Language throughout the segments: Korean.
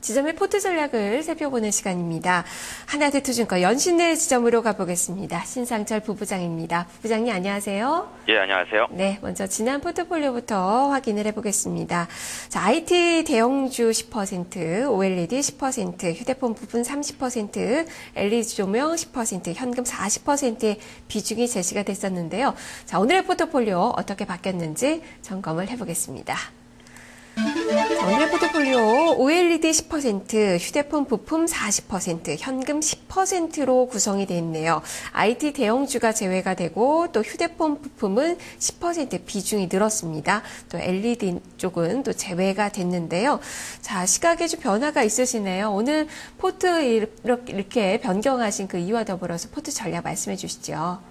지점의 포트 전략을 살펴보는 시간입니다. 하나대투증권 연신내 지점으로 가보겠습니다. 신상철 부부장입니다. 부부장님 안녕하세요. 예, 안녕하세요. 네, 먼저 지난 포트폴리오부터 확인을 해보겠습니다. 자, IT 대형주 10%, OLED 10%, 휴대폰 부분 30%, LED 조명 10%, 현금 40%의 비중이 제시가 됐었는데요. 자, 오늘의 포트폴리오 어떻게 바뀌었는지 점검을 해보겠습니다. 자, 오늘의 포트폴리오 OLED 10%, 휴대폰 부품 40%, 현금 10%로 구성이 되어 있네요. IT 대형주가 제외가 되고 또 휴대폰 부품은 10% 비중이 늘었습니다. 또 LED 쪽은 또 제외가 됐는데요. 자, 시각에 좀 변화가 있으시네요. 오늘 포트 이렇게 변경하신 그 이유와 더불어서 포트 전략 말씀해 주시죠.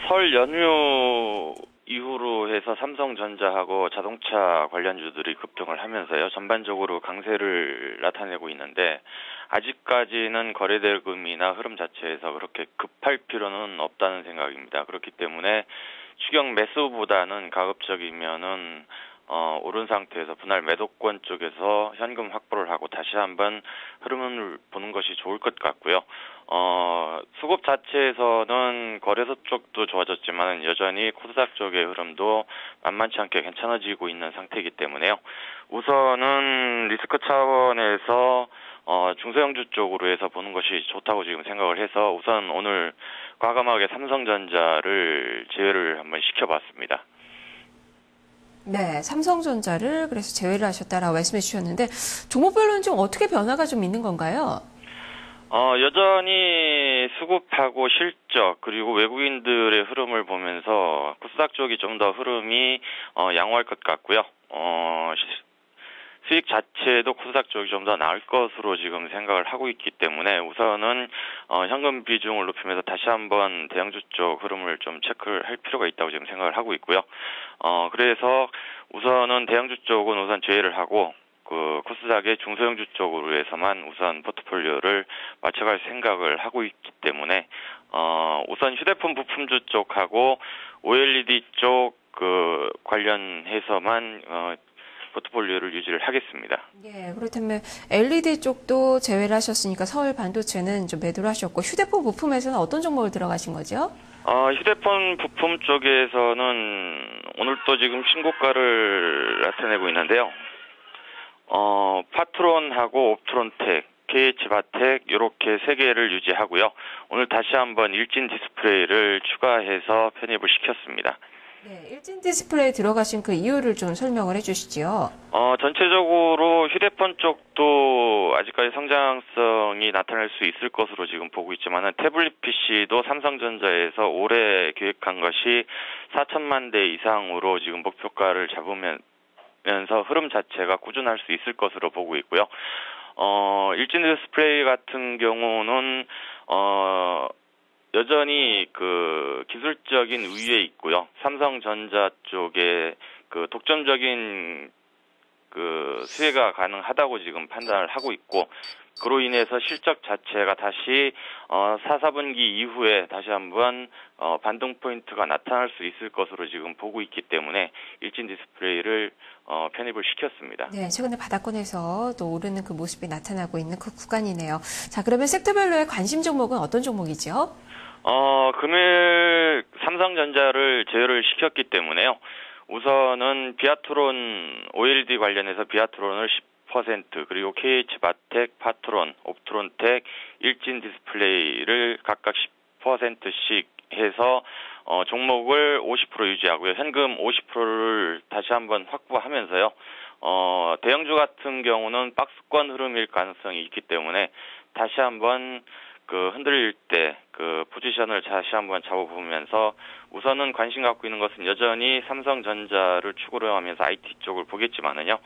설 연휴 이후로 해서 삼성전자하고 자동차 관련주들이 급등을 하면서요. 전반적으로 강세를 나타내고 있는데 아직까지는 거래대금이나 흐름 자체에서 그렇게 급할 필요는 없다는 생각입니다. 그렇기 때문에 추경 매수보다는 가급적이면은 오른 상태에서 분할 매도권 쪽에서 현금 확보를 하고 다시 한번 흐름을 보는 것이 좋을 것 같고요. 수급 자체에서는 거래소 쪽도 좋아졌지만 여전히 코스닥 쪽의 흐름도 만만치 않게 괜찮아지고 있는 상태이기 때문에요. 우선은 리스크 차원에서 중소형주 쪽으로 해서 보는 것이 좋다고 지금 생각을 해서 우선 오늘 과감하게 삼성전자를 제외를 한번 시켜봤습니다. 네, 삼성전자를 그래서 제외를 하셨다라고 말씀해 주셨는데 종목별로는 좀 어떻게 변화가 좀 있는 건가요? 여전히 수급하고 실적 그리고 외국인들의 흐름을 보면서 코스닥 쪽이 좀 더 흐름이 양호할 것 같고요. 수익 자체도 코스닥 쪽이 좀 더 나을 것으로 지금 생각을 하고 있기 때문에 우선은 현금 비중을 높이면서 다시 한번 대형주 쪽 흐름을 좀 체크를 할 필요가 있다고 지금 생각을 하고 있고요. 그래서 우선은 대형주 쪽은 우선 제외를 하고 그 코스닥의 중소형주 쪽으로 해서만 우선 포트폴리오를 맞춰갈 생각을 하고 있기 때문에 우선 휴대폰 부품주 쪽하고 OLED 쪽 그 관련해서만 포트폴리오를 유지를 하겠습니다. 예, 그렇다면 LED 쪽도 제외를 하셨으니까 서울 반도체는 좀 매도를 하셨고 휴대폰 부품에서는 어떤 종목을 들어가신 거죠? 휴대폰 부품 쪽에서는 오늘 또 지금 신고가를 나타내고 있는데요. 파트론하고 옵트론텍, KH바텍 이렇게 세 개를 유지하고요. 오늘 다시 한번 일진 디스플레이를 추가해서 편입을 시켰습니다. 네, 일진 디스플레이 들어가신 그 이유를 좀 설명을 해주시죠. 전체적으로 휴대폰 쪽도 아직까지 성장성이 나타날 수 있을 것으로 지금 보고 있지만은 태블릿 PC도 삼성전자에서 올해 계획한 것이 4천만 대 이상으로 지금 목표가를 잡으면서 흐름 자체가 꾸준할 수 있을 것으로 보고 있고요. 일진 디스플레이 같은 경우는 여전히 그 기술적인 우위에 있고요. 삼성전자 쪽에 그 독점적인 그 수혜가 가능하다고 지금 판단을 하고 있고, 그로 인해서 실적 자체가 다시 4분기 이후에 다시 한번 반등 포인트가 나타날 수 있을 것으로 지금 보고 있기 때문에 일진 디스플레이를 편입을 시켰습니다. 네, 최근에 바닥권에서 또 오르는 그 모습이 나타나고 있는 그 구간이네요. 자, 그러면 섹터별로의 관심 종목은 어떤 종목이죠? 금일 삼성전자를 제외를 시켰기 때문에요. 우선은 비아트론 OLED 관련해서 비아트론을 10% 그리고 KH바텍, 파트론, 옵트론텍, 일진 디스플레이를 각각 10%씩 해서 종목을 50% 유지하고요. 현금 50%를 다시 한번 확보하면서요. 대형주 같은 경우는 박스권 흐름일 가능성이 있기 때문에 다시 한번 그 흔들릴 때 그 포지션을 다시 한번 잡아보면서 우선은 관심 갖고 있는 것은 여전히 삼성전자를 축으로 하면서 IT 쪽을 보겠지만은요.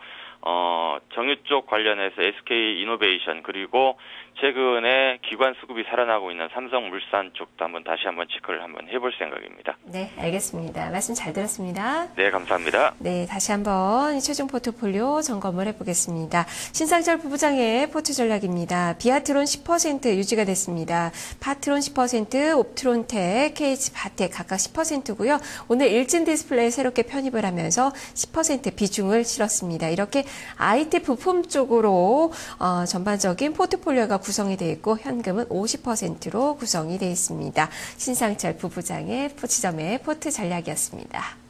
정유 쪽 관련해서 SK 이노베이션 그리고 최근에 기관 수급이 살아나고 있는 삼성물산 쪽도 다시 한번 체크를 한번 해볼 생각입니다. 네, 알겠습니다. 말씀 잘 들었습니다. 네, 감사합니다. 네, 다시 한번 최종 포트폴리오 점검을 해보겠습니다. 신상철 부부장의 포트 전략입니다. 비아트론 10% 유지가 됐습니다. 파트론 10%, 옵트론텍, KH바텍 각각 10%고요. 오늘 일진 디스플레이 새롭게 편입을 하면서 10% 비중을 실었습니다. 이렇게 IT 부품 쪽으로 전반적인 포트폴리오가 구성이 되어 있고 현금은 50%로 구성이 되어 있습니다. 신상철 부부장의 지점의 포트 전략이었습니다.